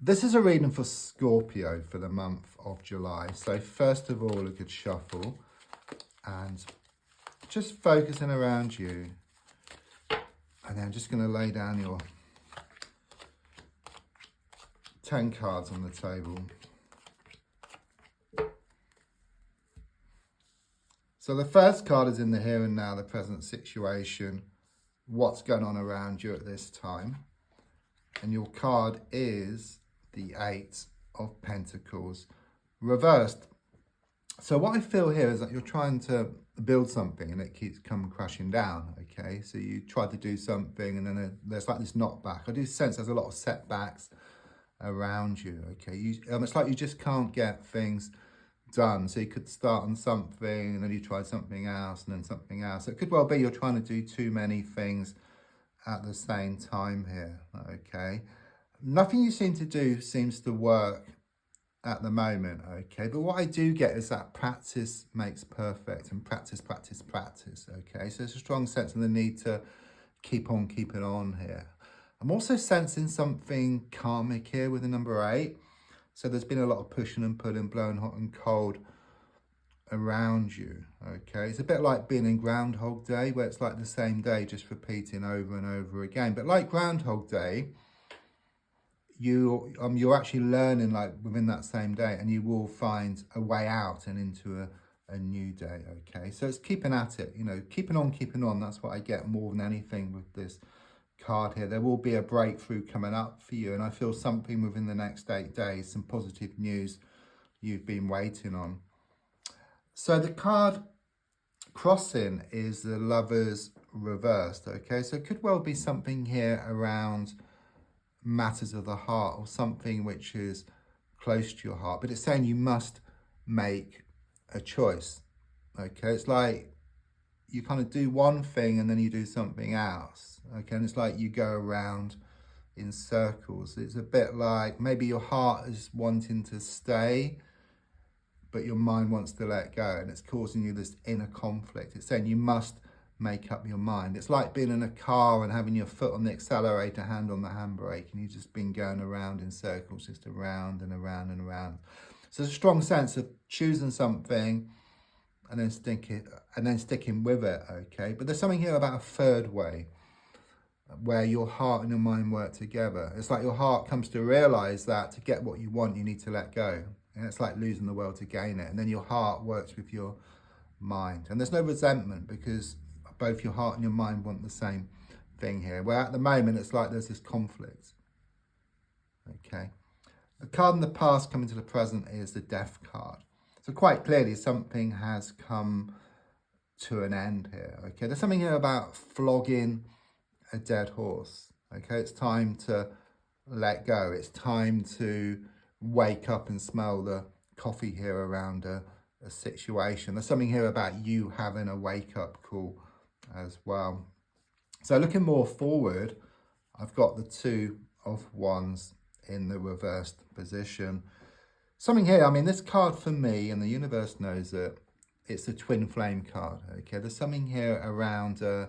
This is a reading for Scorpio for the month of July. So first of all, a good shuffle and just focusing around you. And then I'm just going to lay down your 10 cards on the table. So the first card is in the here and now, the present situation, what's going on around you at this time. And your card is the 8 of Pentacles reversed. So what I feel here is that you're trying to build something and it keeps coming crashing down, okay? So you try to do something and then there's like this knockback. I do sense there's a lot of setbacks around you, okay? It's like you just can't get things done. So you could start on something and then you try something else and then something else. It could well be you're trying to do too many things at the same time here, okay? Nothing you seem to do seems to work at the moment, okay? But what I do get is that practice makes perfect, and practice, practice, practice, okay? So there's a strong sense of the need to keep on keeping on here. I'm also sensing something karmic here with the number 8. So there's been a lot of pushing and pulling, blowing hot and cold around you, okay? It's a bit like being in Groundhog Day, where it's like the same day just repeating over and over again. But like Groundhog Day, you're actually learning like within that same day, and you will find a way out and into a new day, okay? So it's keeping at it, you know, keeping on. That's what I get more than anything with this card here. There will be a breakthrough coming up for you, and I feel something within the next 8 days, some positive news you've been waiting on. So the card crossing is the Lovers reversed, okay? So it could well be something here around matters of the heart or something which is close to your heart, but it's saying you must make a choice, okay? It's like you kind of do one thing and then you do something else, okay? And it's like you go around in circles. It's a bit like maybe your heart is wanting to stay, but your mind wants to let go, and it's causing you this inner conflict. It's saying you must make up your mind. It's like being in a car and having your foot on the accelerator, hand on the handbrake, and you've just been going around in circles, just around and around and around. So there's a strong sense of choosing something and then sticking with it, okay? But there's something here about a third way, where your heart and your mind work together. It's like your heart comes to realize that to get what you want, you need to let go. And it's like losing the world to gain it. And then your heart works with your mind. And there's no resentment, because both your heart and your mind want the same thing here. Where at the moment, it's like there's this conflict. Okay. The card in the past coming to the present is the Death card. So quite clearly, something has come to an end here. Okay. There's something here about flogging a dead horse. Okay. It's time to let go. It's time to wake up and smell the coffee here around a situation. There's something here about you having a wake-up call as well. So looking more forward, I've got the 2 of Wands in the reversed position. Something here, I mean, this card for me, and the universe knows it, it's a twin flame card, okay? There's something here around a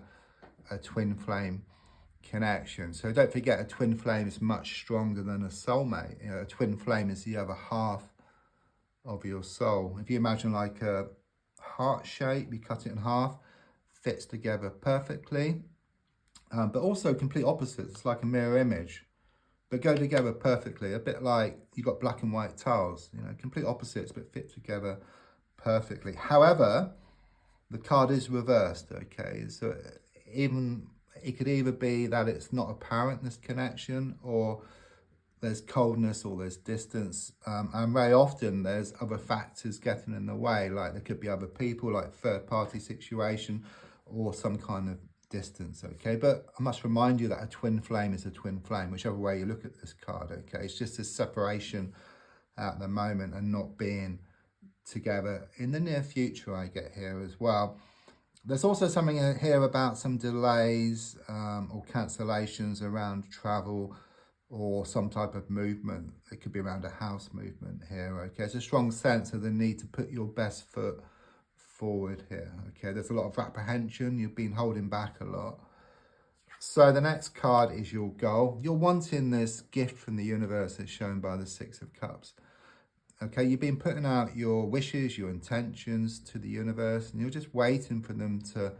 twin flame connection. So don't forget, a twin flame is much stronger than a soulmate. You know, a twin flame is the other half of your soul. If you imagine like a heart shape, you cut it in half, fits together perfectly, but also complete opposites. It's like a mirror image, but go together perfectly. A bit like you got black and white tiles, you know, complete opposites, but fit together perfectly. However, the card is reversed, okay? So it could either be that it's not apparent, this connection, or there's coldness or there's distance. And very often there's other factors getting in the way, like there could be other people, like third party situation, or some kind of distance, okay? But I must remind you that a twin flame is a twin flame, whichever way you look at this card, okay? It's just a separation at the moment and not being together in the near future, I get here as well. There's also something here about some delays or cancellations around travel or some type of movement. It could be around a house movement here, okay? It's a strong sense of the need to put your best foot forward here, okay? There's a lot of apprehension. You've been holding back a lot. So the next card is your goal. You're wanting this gift from the universe that's shown by the Six of Cups. Okay, you've been putting out your wishes, your intentions to the universe, and you're just waiting for them to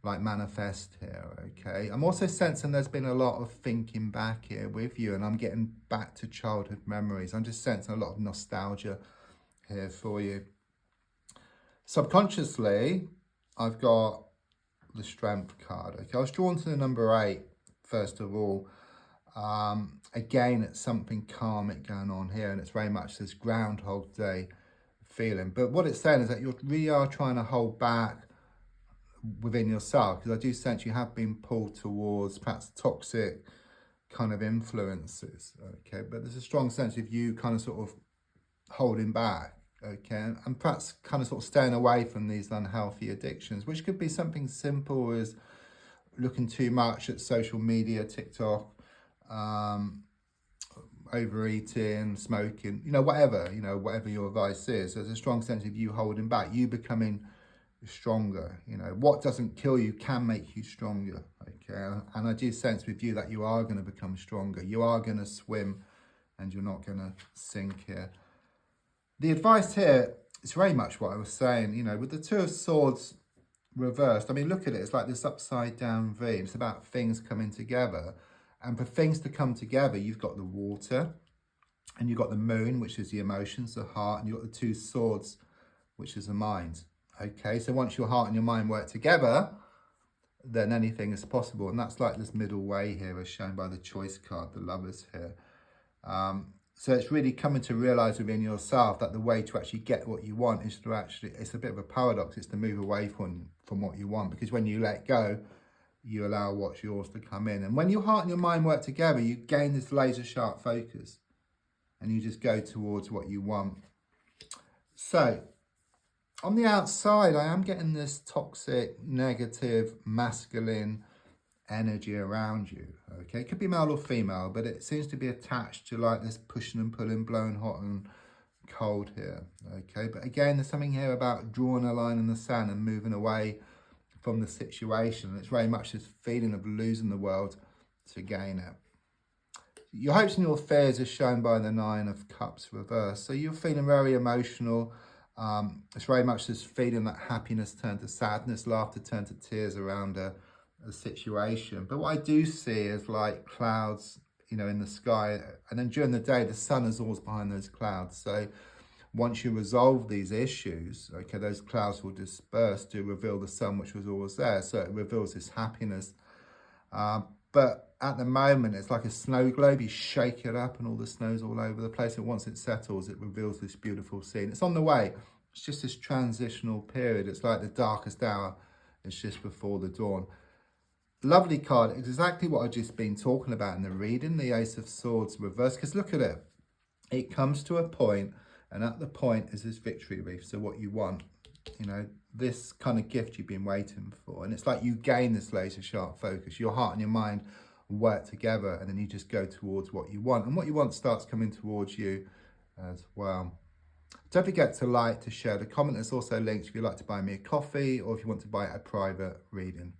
like manifest here. Okay, I'm also sensing there's been a lot of thinking back here with you, and I'm getting back to childhood memories. I'm just sensing a lot of nostalgia here for you. Subconsciously, I've got the Strength card. Okay, I was drawn to the number 8 first of all. Again, it's something karmic going on here, and it's very much this Groundhog Day feeling. But what it's saying is that you really are trying to hold back within yourself, because I do sense you have been pulled towards perhaps toxic kind of influences. Okay, but there's a strong sense of you kind of sort of holding back. Okay, and perhaps kind of sort of staying away from these unhealthy addictions, which could be something simple as looking too much at social media, TikTok, overeating, smoking, whatever your vice is. There's a strong sense of you holding back, you becoming stronger. What doesn't kill you can make you stronger. Okay, and I do sense with you that you are going to become stronger. You are going to swim and you're not going to sink here. The advice here is very much what I was saying, with the Two of Swords reversed. I mean, look at it. It's like this upside down V. It's about things coming together. And for things to come together, you've got the water and you've got the moon, which is the emotions, the heart, and you've got the Two Swords, which is the mind. Okay, so once your heart and your mind work together, then anything is possible. And that's like this middle way here, as shown by the Choice card, the Lovers here. So it's really coming to realize within yourself that the way to actually get what you want is to actually, it's a bit of a paradox, it's to move away from what you want, because when you let go, you allow what's yours to come in. And when your heart and your mind work together, you gain this laser sharp focus and you just go towards what you want. So on the outside, I am getting this toxic, negative, masculine energy around you. Okay, it could be male or female, but it seems to be attached to like this pushing and pulling, blowing hot and cold here. Okay, but again, there's something here about drawing a line in the sand and moving away from the situation. It's very much this feeling of losing the world to gain it. Your hopes and your fears are shown by the Nine of Cups reversed. So you're feeling very emotional. It's very much this feeling that happiness turned to sadness, laughter turned to tears around a situation. But what I do see is like clouds, in the sky, and then during the day the sun is always behind those clouds. So once you resolve these issues, okay, those clouds will disperse to reveal the sun, which was always there. So it reveals this happiness. But at the moment, it's like a snow globe. You shake it up and all the snow's all over the place. And once it settles, it reveals this beautiful scene. It's on the way. It's just this transitional period. It's like the darkest hour. It's just before the dawn. Lovely card. Exactly what I've just been talking about in the reading. The Ace of Swords reversed. Because look at it. It comes to a point, and at the point is this victory wreath. So what you want, this kind of gift you've been waiting for. And it's like you gain this laser sharp focus. Your heart and your mind work together, and then you just go towards what you want. And what you want starts coming towards you as well. Don't forget to like, to share, to comment. There's also links if you'd like to buy me a coffee or if you want to buy a private reading.